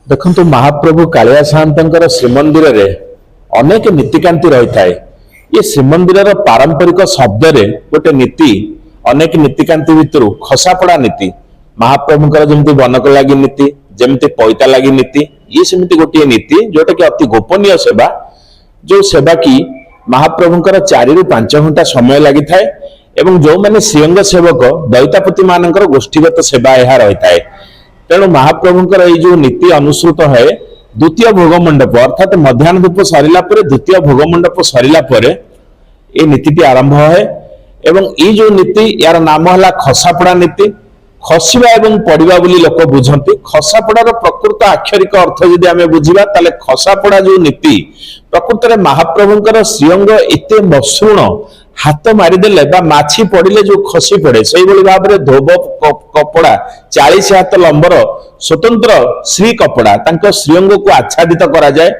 देखु महाप्रभु कालिया साहंतर श्रीमंदिर रे अनेक नीतिकांति रही थाए। ये श्रीमंदिर पारंपरिक शब्द रे गोटे नीति अनेक नीतिकांति भितर खसापड़ा नीति महाप्रभुंकर जमती बनक लगी नीति जमती पैता लगी नीति ये सेमती गोटे नीति जोटा कि अति गोपनीय सेवा जो सेवा की महाप्रभुंकर 4 ରୁ 5 घंटा समय लगी थाए एवं जो माने श्रीअंग सेवक दैतापति मानकर गोष्ठीगत सेवा यह रही थाए। तेणु महाप्रभुंकर ये जो नीति अनुसृत है द्वितीय भोग मंडप अर्थात मध्याह्न धूप सरला द्वितीय भोग मंडप सरला ये नीति आरंभ है एवं ये जो नीति यार नाम है खसापड़ा नीति। खसिबा एवं पड़िबा बोली लोक बुझंती। खसापड़ार प्रकृत आक्षरिक अर्थ यदि आमे बुझिबा ताले खसापड़ा जो नीति प्रकृत में महाप्रभुंकर श्रीअंग एते मसृण हाथ मारिदेले बा माछी पड़िले जो खसी पड़े से भाव में धोब कपड़ा 40 हाथ लंबर स्वतंत्र श्री कपड़ा तांको श्रीअंग को आच्छादित करा जाए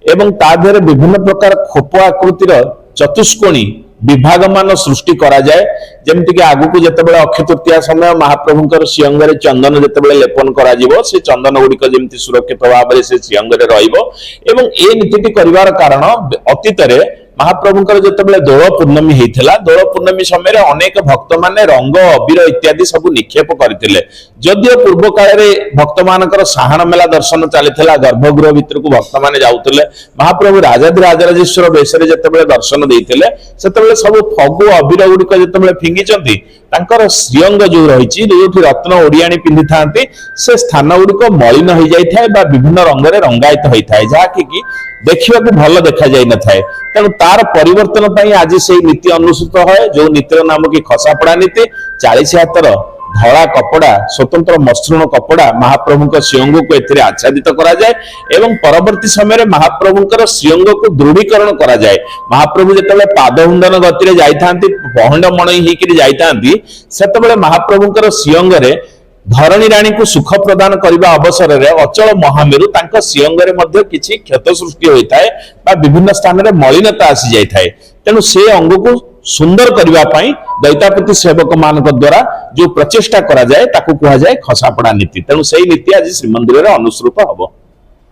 एवं ता देहरे विभिन्न प्रकार खोप आकृतिर चतुष्कोणी विभाग मान सृष्टि करा जाए जमती कि आगु को जितेबाला अक्षय तृतीया समय महाप्रभुंकर श्रीअंग रे चंदन जितेबाला लेपन करा जिवो से चंदन गुड़िक जमती सुरक्षित भाव में से श्रीअंग रे रहिबो एवं ए नीतिटी करिवार कारण अतीत रे महाप्रभुंकर जितेबाला दोल पूर्णमी होता दोल पूर्णमी समय अनेक भक्त माने रंग अबीर इत्यादि सब निक्षेप करथिले। जदियो पूर्व काल में भक्त मानकर साहाण मेला दर्शन चलता गर्भगृह भितर को भक्त माने जाउतले महाप्रभु राजाधि राजराजेश्वर बेशरे जितेबाला दर्शन देइथिले सेतेबाला सब फगु अबीर गुड़िक जितेबाला फिंगिचंती तांकर श्रीअंग जो रही जो रत्न ओडियाणी पिंधि थांती से स्थान गुड़िक मलिन हो जाए विभिन्न रंग में रंगायित होता है जहाँकि देखा भल देखा जाए न था। तेणु तार परिवर्तन पर आज से नीति अनुसृत है जो नीतिर नाम कि खसापड़ा नीति 40 हाथर धड़ा कपड़ा स्वतंत्र मसृण कपड़ा महाप्रभु श्रीअंग को एथिरे आच्छादित करा जाए एवं परवर्ती समय महाप्रभुंकर श्रीअंग को दृढ़ीकरण करा जाए। महाप्रभु जितेबाला पादहुंडन गति जाइथांती पहंड मणई होकर जाइथांती सेतेबाला महाप्रभुंकर श्रीअंग रे धरणी राणी को सुख प्रदान करने अवसर में अचल महामेरु तांका श्रीअंग रे मध्य किछि क्षत सृष्टि होता है बा विभिन्न स्थान में मलिनता आसी जाए थाए। तेणु से अंग को सुंदर करने दैतापति सेवक मान द्वारा जो प्रचेषा करा जाए ताकू कहा जाए खसापड़ा नीति। तेणु से नीति आज श्रीमंदिर में अनुसृत हम।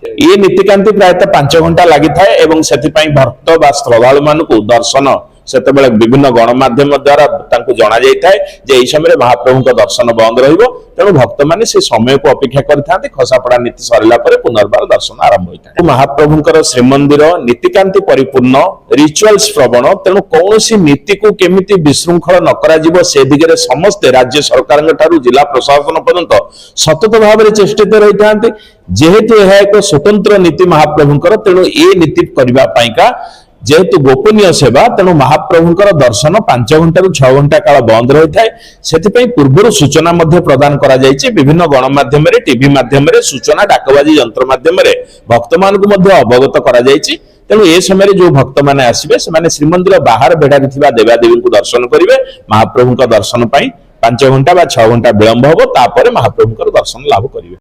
ये नीतिकांति प्रायतः 5 घंटा लगी थाए एवं सेथिपाई भक्त बा श्रद्धालु मानकु दर्शन सेतेबेले विभिन्न गणमाध्यम द्वारा तांको जना जाय थाए जे एई समय महाप्रभु का दर्शन बंद रहिबो। तेणु भक्त माने से समय को अपेक्षा करथांते खसापड़ा नीति सरला परे पुनर्बार दर्शन आरंभ होइता। महाप्रभुंकर श्रीमंदिर नीतिकांति परिपूर्ण रिचुअल्स प्रवण तेणु कौनसी नीति को केमिति विशृंखल न करा जिवो से दिगरे समस्त राज्य सरकार ठारू जिला प्रशासन पर्यंत सतत भाव में चेष्टित रही थांते जेहेतु यह एक स्वतंत्र नीति महाप्रभुंकर। तेणु ए नीति करबा पाइका जेहेतु गोपनीय सेवा तेणु महाप्रभुंकर दर्शन 5 घंटा ରୁ 6 घंटा काल बंद रही थाए सेतिपई पूर्व सूचना मध्य प्रदान करा जायछि विभिन्न गणमाध्यम रे टीवी माध्यम रे सूचना डाकबाजी यंत्र माध्यम रे भक्त मानकु मध्य अवगत करा जायछि। तेणु ए समय जो भक्त माने आसीबे से माने श्रीमंदिर बाहर बेड़ा थिबा देवादेवी को दर्शन करिवे। महाप्रभुंकर दर्शन पई 5 घंटा बा 6 घंटा विलंब होबो तापर महाप्रभुंकर दर्शन लाभ करिवे।